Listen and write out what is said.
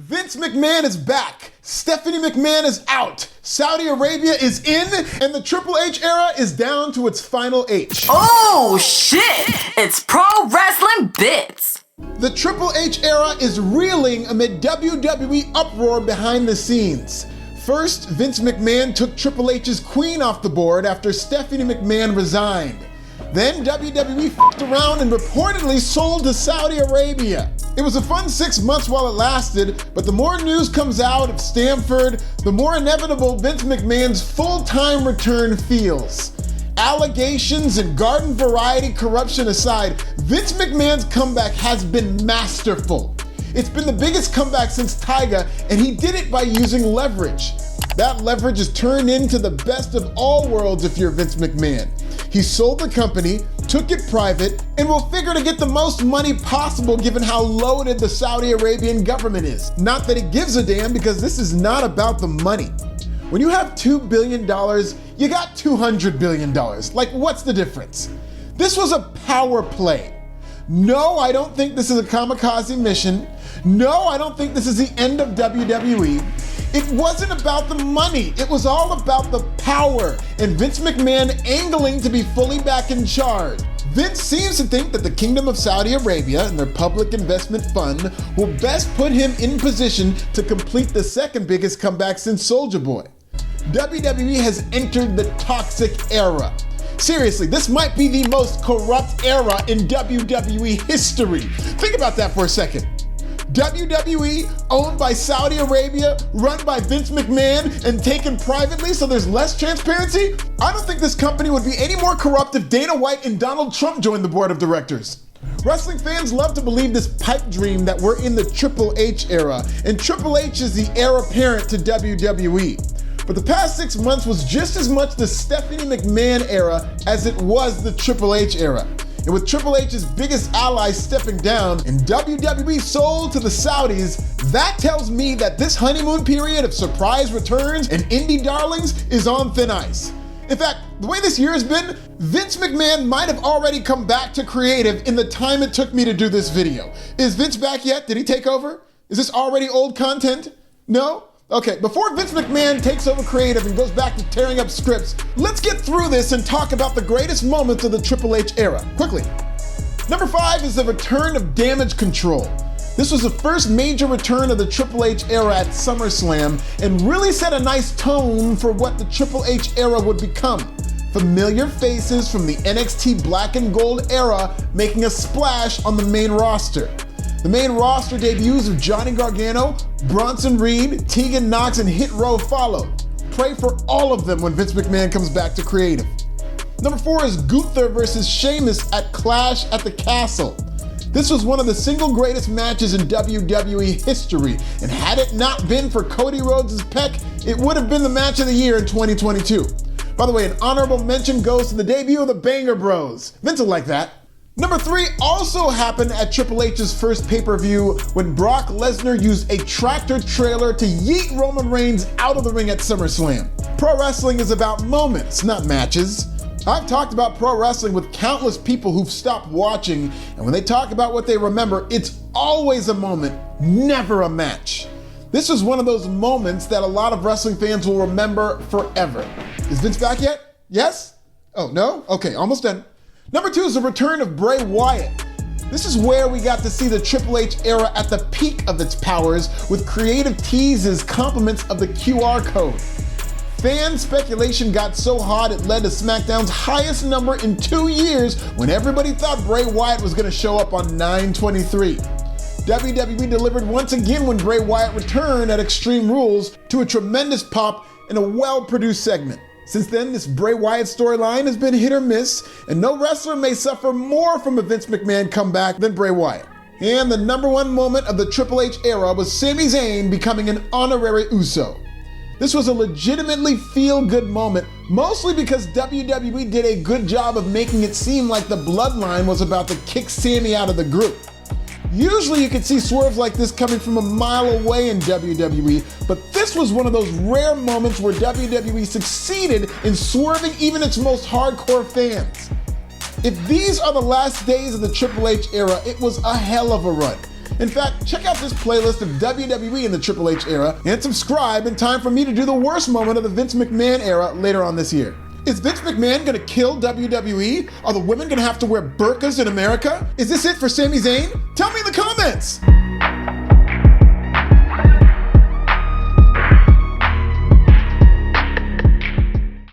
Vince McMahon is back. Stephanie McMahon is out. Saudi Arabia is in, and the Triple H era is down to its final H. Oh shit! It's Pro Wrestling Bits. The Triple H era is reeling amid WWE uproar behind the scenes. First, Vince McMahon took Triple H's queen off the board after Stephanie McMahon resigned. Then WWE f***ed around and reportedly sold to Saudi Arabia. It was a fun 6 months while it lasted, but the more news comes out of Stamford, the more inevitable Vince McMahon's full-time return feels. Allegations and garden variety corruption aside, Vince McMahon's comeback has been masterful. It's been the biggest comeback since Tyga, and he did it by using leverage. That leverage is turned into the best of all worlds if you're Vince McMahon. He sold the company, took it private, and will figure to get the most money possible given how loaded the Saudi Arabian government is. Not that he gives a damn, because this is not about the money. When you have $2 billion, you got $200 billion. Like, what's the difference? This was a power play. No, I don't think this is a kamikaze mission. No, I don't think this is the end of WWE. It wasn't about the money. It was all about the power and Vince McMahon angling to be fully back in charge. Vince seems to think that the Kingdom of Saudi Arabia and their public investment fund will best put him in position to complete the second biggest comeback since Soulja Boy. WWE has entered the toxic era. Seriously, this might be the most corrupt era in WWE history. Think about that for a second. WWE, owned by Saudi Arabia, run by Vince McMahon, and taken privately so there's less transparency? I don't think this company would be any more corrupt if Dana White and Donald Trump joined the board of directors. Wrestling fans love to believe this pipe dream that we're in the Triple H era, and Triple H is the heir apparent to WWE. But the past 6 months was just as much the Stephanie McMahon era as it was the Triple H era. And with Triple H's biggest ally stepping down and WWE sold to the Saudis, that tells me that this honeymoon period of surprise returns and indie darlings is on thin ice. In fact, the way this year has been, Vince McMahon might have already come back to creative in the time it took me to do this video. Is Vince back yet? Did he take over? Is this already old content? No? Okay, before Vince McMahon takes over creative and goes back to tearing up scripts, let's get through this and talk about the greatest moments of the Triple H era, quickly. Number 5 is the return of Damage Control. This was the first major return of the Triple H era at SummerSlam and really set a nice tone for what the Triple H era would become. Familiar faces from the NXT Black and Gold era making a splash on the main roster. The main roster debuts of Johnny Gargano, Bronson Reed, Tegan Knox, and Hit Row followed. Pray for all of them when Vince McMahon comes back to creative. Number 4 is Gunther versus Sheamus at Clash at the Castle. This was one of the single greatest matches in WWE history, and had it not been for Cody Rhodes' pec, it would have been the match of the year in 2022. By the way, an honorable mention goes to the debut of the Banger Bros. Vince will like that. Number 3 also happened at Triple H's first pay-per-view when Brock Lesnar used a tractor trailer to yeet Roman Reigns out of the ring at SummerSlam. Pro wrestling is about moments, not matches. I've talked about pro wrestling with countless people who've stopped watching, and when they talk about what they remember, it's always a moment, never a match. This is one of those moments that a lot of wrestling fans will remember forever. Is Vince back yet? Yes? Oh, no? Okay, almost done. Number 2 is the return of Bray Wyatt. This is where we got to see the Triple H era at the peak of its powers with creative teases, compliments of the QR code. Fan speculation got so hot it led to SmackDown's highest number in 2 years when everybody thought Bray Wyatt was going to show up on 9/23. WWE delivered once again when Bray Wyatt returned at Extreme Rules to a tremendous pop and a well-produced segment. Since then, this Bray Wyatt storyline has been hit or miss, and no wrestler may suffer more from a Vince McMahon comeback than Bray Wyatt. And the number 1 moment of the Triple H era was Sami Zayn becoming an Honorary Uce. This was a legitimately feel-good moment, mostly because WWE did a good job of making it seem like the Bloodline was about to kick Sami out of the group. Usually you could see swerves like this coming from a mile away in WWE, but this was one of those rare moments where WWE succeeded in swerving even its most hardcore fans. If these are the last days of the Triple H era, it was a hell of a run. In fact, check out this playlist of WWE in the Triple H era and subscribe in time for me to do the worst moment of the Vince McMahon era later on this year. Is Vince McMahon gonna kill WWE? Are the women gonna have to wear burqas in America? Is this it for Sami Zayn? Tell me in the comments!